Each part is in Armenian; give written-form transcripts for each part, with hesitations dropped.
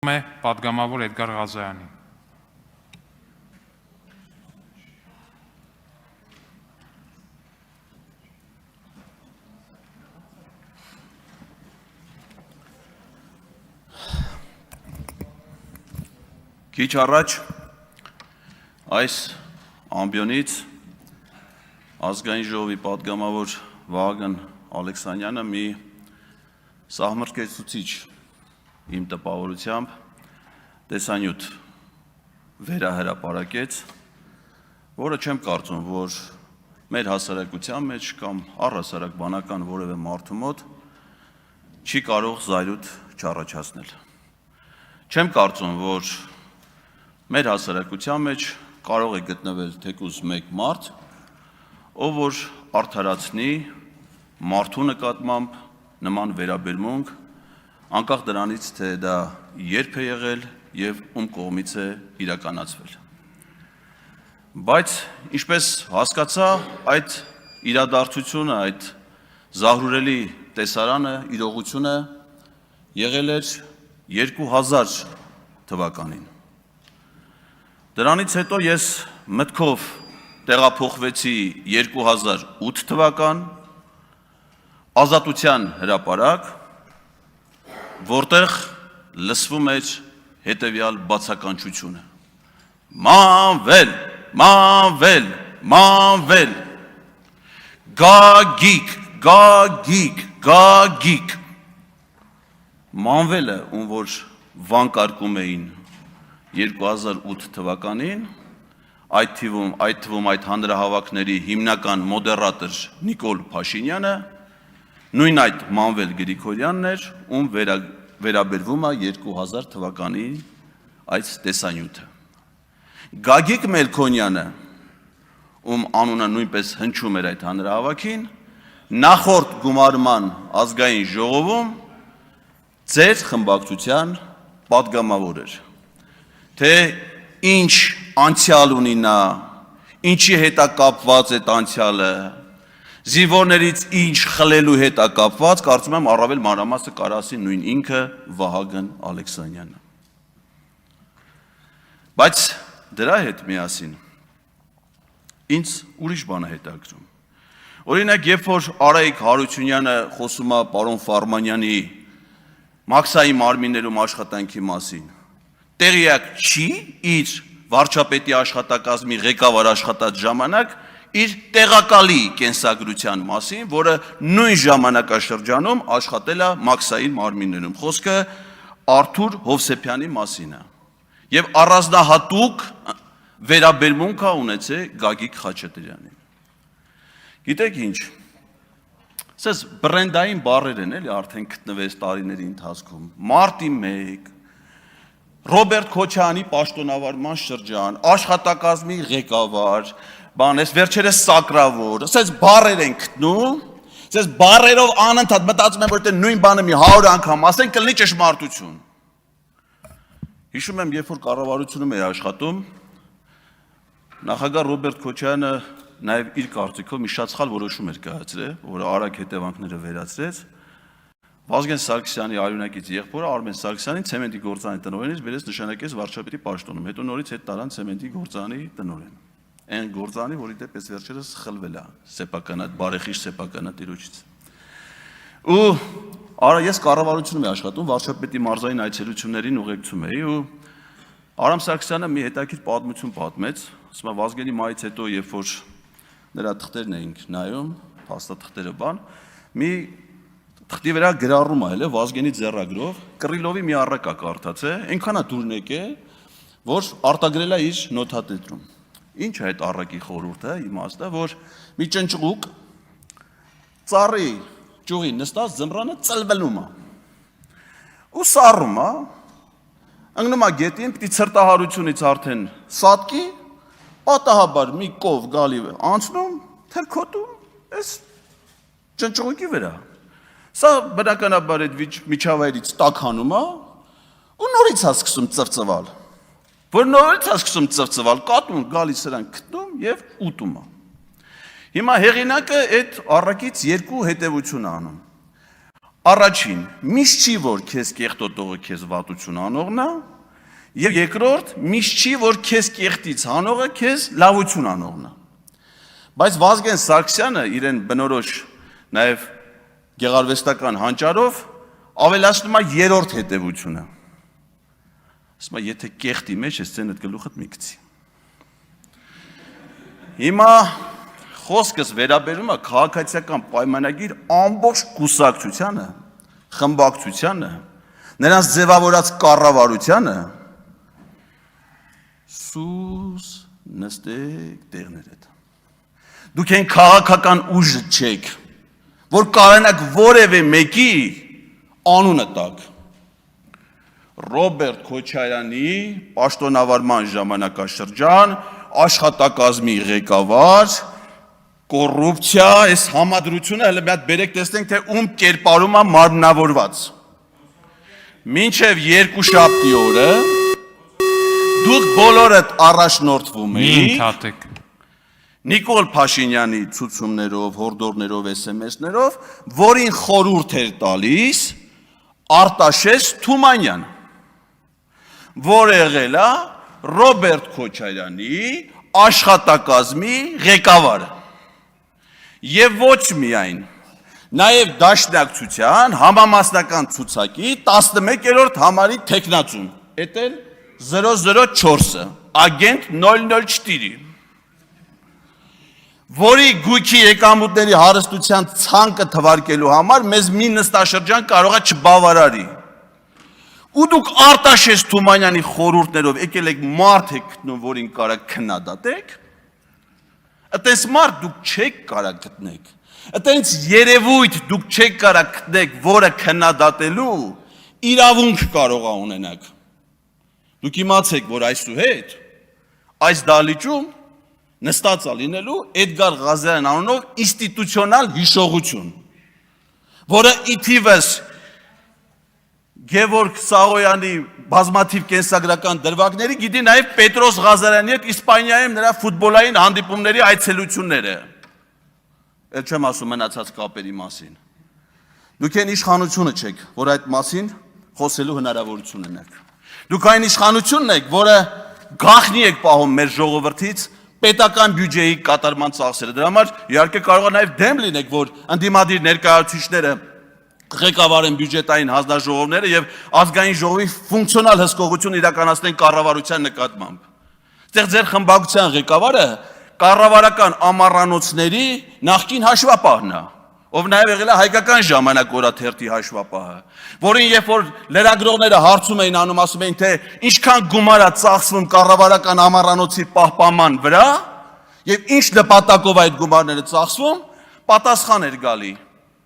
է պատգամավոր Էդգար Ղազարյանին։ Քիչ առաջ այս ամբիոնից ազգային ժողովի պատգամավոր Վահագն Ալեքսանյանը մի սահմռկեցուցիչ իմ տպավորությամբ տեսանյութ վերահրապարակեց, որը չեմ կարծում, որ մեր հասարակության մեջ կամ առհասարակ բանական որևէ մարդու մոտ չի կարող զայրույթ չառաջացնել։ Չեմ կարծում, որ մեր հասարակության մեջ կարող է գտնվել թեկուզ մեկ մարդ, ով որ արդարացնի մարդու նկատմամբ նման վերաբերմունք, անկախ դրանից, թե դա երբ է եղել և ում կողմից է իրականացվել։ Բայց ինչպես հասկացա, այդ իրադարձությունը, այդ զահրուրելի տեսարանը, իրողությունը եղել էր 2000 թվականին։ Դրանից հետո ես մտքով տեղափոխվեցի 2008 թվական Ազատության հրապարակ, որտեղ լսվում էր հետևյալ բացականչությունը. Մանվել, մանվել, մանվել, գագիկ, գագիկ, գագիկ։ Մանվելը, ում որ վանկարկում էին 2008 թվականին, այդ թվում այդ հանրահավաքների հիմնական մոդերատոր Նիկոլ Փաշինյանը, նույն այդ Մանվել Գրիգորյանն էր, ում վերաբերվում է 2000 թվականի այս տեսանյութը։ Գագիկ Մելքոնյանը, ում անունը նույնպես հնչում էր այդ հանրահավաքին, նախորդ գումարման ազգային ժողովում ձեր խմբակցության պատգամավոր էր։ Թե ինչ անցյալ ունի նա, ինչի հետ է կապված այդ անցյալը, զինվորներից ինչ խլելու հետ է կապված, կարծում եմ առավել մանրամասը կարասի նույն ինքը Վահագն Ալեքսանյանը։ Բայց դրա հետ միասին ինձ ուրիշ բան է հետաքրքրում։ Օրինակ, երբ որ Արայիկ Հարությունյանը խոսում է պարոն Ֆարմանյանի մաքսայի մարմիններում աշխատանքի մասին, տեղյակ չի իր վարչապետի աշխատակազմի ղեկավար աշխատած ժամանակ իր տեղակալի կենսագրության մասին, որը նույն ժամանակաշրջանում աշխատել է մաքսայի մարմիններում։ Խոսքը Արթուր Հովսեփյանի մասին է։ Եվ առանձնահատուկ վերաբերմունք է ունեցել Գագիկ Խաչատրյանին։ Գիտեք ինչ, ասես բրենդային բառեր են էլի արդեն գտնվեց տարիների ընթացքում։ Մարտի 1, Ռոբերտ Քոչարյանի պաշտոնավարման շրջան, աշխատակազմի ղեկավար, այս վերջերս սակրավոր, ասես բառեր են գտնում, ասես բառերով անընդհատ մտածում եմ, որ դե նույն բանը մի 100 անգամ ասեն, կլինի ճշմարտություն։ Հիշում եմ, երբ որ կառավարությունում էի աշխատում, նախագահ Ռոբերտ Քոչարյանը նաև իր կարծիքով մի շատ սխալ որոշում էր կայացրել, որը արագ հետևանքները վերացրեց։ Վազգեն Սարգսյանի արյունակից եղբորը Արմեն Սարգսյանին ցեմենտի գործարանի տնօրենից բերեց նշանակեց վարչապետի պաշտոնում, հետո նորից հետ տարան ցեմենտի գործարանի տնօրեն։ Այն գործարանի, որի դեպս վերջերս խլվել է սեփականատ, բարեխիղճ սեփականատիրոջից։ Ու ես կառավարությունում եմ աշխատում, վարչապետի մարզային այցելություններին ուղեկցում էի ու Արամ Սարգսյանը մի հետաքրքիր պատմություն պատմեց, ասում է Վազգենի մայից հետո, երբ որ նրա թղթերն էինք նայում, փաստաթղթերը բան, մի թղթի վրա գրառում է, Վազգենի ձեռագրով, Կռիլովի մի առակա կարդաց է, այնքան է դուրն եկել, որ արտագրել է իր նոթատետրում։ Ինչ է այդ առակի խորհուրդը, իմաստը, որ մի ճնճղուկ ծառի ճյուղի նստած ձմռանը ծլվելում է։ Ու սառում է, ընկնում է գետին, պիտի ցրտահարությունից արդեն սատկի, պատահաբար մի կով գալի անցնում, թրքոտում, այս ճնճղուկի վրա։ Սա բնականաբար այդ միջավայրից տաքանում է ու նորից է սկսում ծվծվալ։ Որ նորից է սկսում ծվծվալ, կատուն գալիս սրան գտնում և ուտում է։ Հիմա հեղինակը այդ առակից երկու հետևություն անում։ Առաջին, միշտ չի, որ քեզ կեղտոտողը քեզ վատություն անողն է, եւ երկրորդ, միշտ չի, որ քեզ կեղտից անողը քեզ լավություն անողն է։ Բայց Վազգեն Սարգսյանը իրեն բնորոշ նաեւ գեղարվեստական հանճարով ավելացնում է երրորդ հետևությունը։ Ասում է, եթե կեղտի մեջ ես ցենդ գլուխդ մի գցի։ Հիմա խոսքս վերաբերում է քաղաքացիական պայմանագիր ամբողջ կուսակցությանը, խմբակցությանը, նրանց ձևավորած կառավարությանը, սուս նստեք տեղներդ։ Դուք են քաղաքական ուժ չեք, որ կարողանաք որևէ մեկի անունը տաք։ Ռոբերտ Քոչարյանի պաշտոնավարման ժամանակաշրջան, աշխատակազմի ղեկավար, կոռուպցիա, այս համադրությունը հələ մի հատ բերեք տեսնենք, թե ում կերպարում է մարմնավորված։ Մինչև երկուշաբթի օրը դուք բոլորդ առաջնորդվում եք Նիկոլ Փաշինյանի ցուցումներով, հորդորներով, SMS-ներով, որին խորհուրդ էր տալիս Արտաշես Թումանյան, որ եղել է Ռոբերտ Քոչարյանի աշխատակազմի ղեկավարը։ Եվ ոչ միայն, նաև Դաշնակցության համամասնական ցուցակի 11-րդ համարի թեկնածուն, էդ էլ 004-ը, ագենտ 004, որի գույքի եկամուտների հարստության ցանկը թվարկելու համար մեզ մի նստաշրջան կարող է չբավարարի։ Ու դուք Արտաշես Թումանյանի խորհուրդներով եկել եք մարդ եք գտնում, որին կարող քննադատեք, այտենց մարդ դուք չեք կարող գտնեք, այտենց երևույթ դուք չեք կարող գտնեք, որը քննադատելու իրավունք կարող է ունենաք։ Դուք իմացեք, որ այսուհետ այս դահլիճում նստած է լինելու Էդգար Ղազարյան անունով ինստիտուցիոնալ հիշողություն, որը իթիվս Գևորգ Սաղոյանի բազմաթիվ կենսագրական դրվագների գիտի նաև Պետրոս Ղազարյանի հետ Իսպանիայում նրա ֆուտբոլային հանդիպումների այցելությունները։ Էլ չեմ ասում մնացած կապերի մասին։ Դուք այն իշխանությունը չեք, որ այդ մասին խոսելու հնարավորություն ունեք։ Դուք այն իշխանությունն եք, որը գաղտնի եք պահում մեր ժողովրդից պետական բյուջեի կատարման ծախսերը։ Դրա համար իհարկե կարող է նաև դեմ լինեք, որ ընդդիմադիր ներկայացուցիչները ղեկավարեն բյուջետային հանձնաժողովները եւ ազգային ժողովի ֆունկցիոնալ հսկողություն իրականացնեն կառավարության նկատմամբ։ Այդտեղ ձեր խմբակցության ղեկավարը կառավարական ամառանոցների նախկին հաշվապահն է, ով նաև եղել է հայկական ժամանակ օրաթերթի հաշվապահը, որին երբ որ լրագրողները հարցում էին անում, ասում էին, թե ինչքան գումար է ծախսվում կառավարական ամառանոցի պահպանման վրա եւ ինչ նպատակով այդ գումարները ծախսվում, պատասխան էր գալի.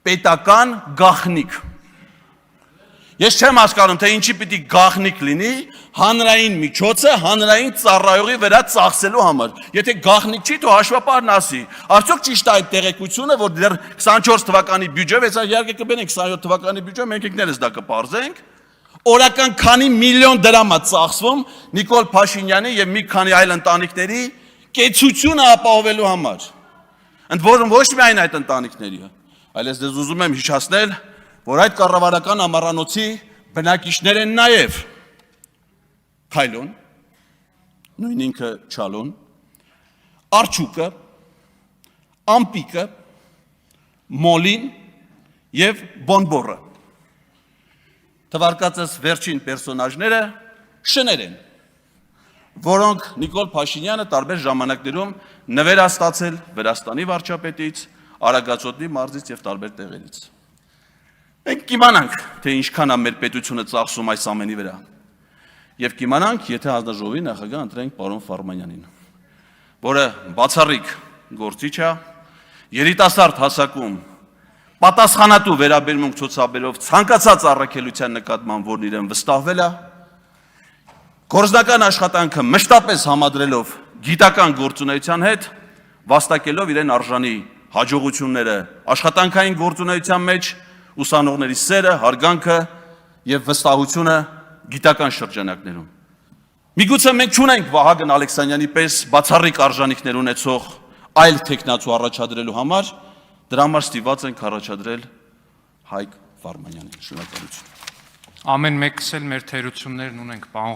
պետական գաղտնիք։ Ես չեմ հասկանում, թե ինչի պիտի գաղտնիք լինի հանրային միջոցը հանրային ծառայողի վրա ծախսելու համար։ Եթե գաղտնիք չի, թող հաշվապահն ասի։ Արդյոք ճիշտ է այդ տեղեկությունը, որ դեռ 24 թվականի բյուջեով, այս իհարկե կբերենք 27 թվականի բյուջեով, մենք ինքներս դա կպարզենք, օրական քանի միլիոն դրամ է ծախսվում Նիկոլ Փաշինյանի եւ մի քանի այլ ընտանիքների կեցությունը ապահովելու համար։ Ընդ որում ոչ միայն այդ ընտանիքների, այլ ես դες ուզում եմ հիշեցնել, որ այդ կառավարական ամառանոցի բնակիչներ են նաև Քայլոն, նույն ինքը Չալոն, Արջուկը, Ամպիկը, Մոլին եւ Բոնբորը։ Թվարկածս վերջին պերսոնաժները շներ են, որոնք Նիկոլ Փաշինյանը տարբեր ժամանակներում նվեր է ստացել Վրաստանի վարչապետից, Արագածոտնի մարզից եւ տարբեր տեղերից։ Մենք կիմանանք, թե ինչքան է մեր պետությունը ծախսում այս ամենի վրա։ Եվ կիմանանք, եթե հանձնաժողովի նախագահ ընտրենք պարոն Ֆարմանյանին, որը բացառիկ գործիչ է, երիտասարդ հասակում պատասխանատու վերաբերմունք ցուցաբերով ցանկացած առաքելության նկատմամբ, որն իրեն վստահվել է, գործնական աշխատանքը մշտապես համադրելով գիտական գործունեության հետ, վաստակելով իրեն արժանի հաջողությունները աշխատանքային գործունեության մեջ, ուսանողների սերը, հարգանքը եւ վստահությունը գիտական շրջանակներում։ Միգուցե մենք չունենք Վահագն Ալեքսանյանի պես բացառիկ արժանինքներ ունեցող այլ տեխնացու առաջադրելու համար, դրա համար ստիպված ենք առաջադրել Հայկ Վարմանյանին։ Շնորհակալություն։ Ամեն մեկս էլ մեր թերություններն ունենք, պարոն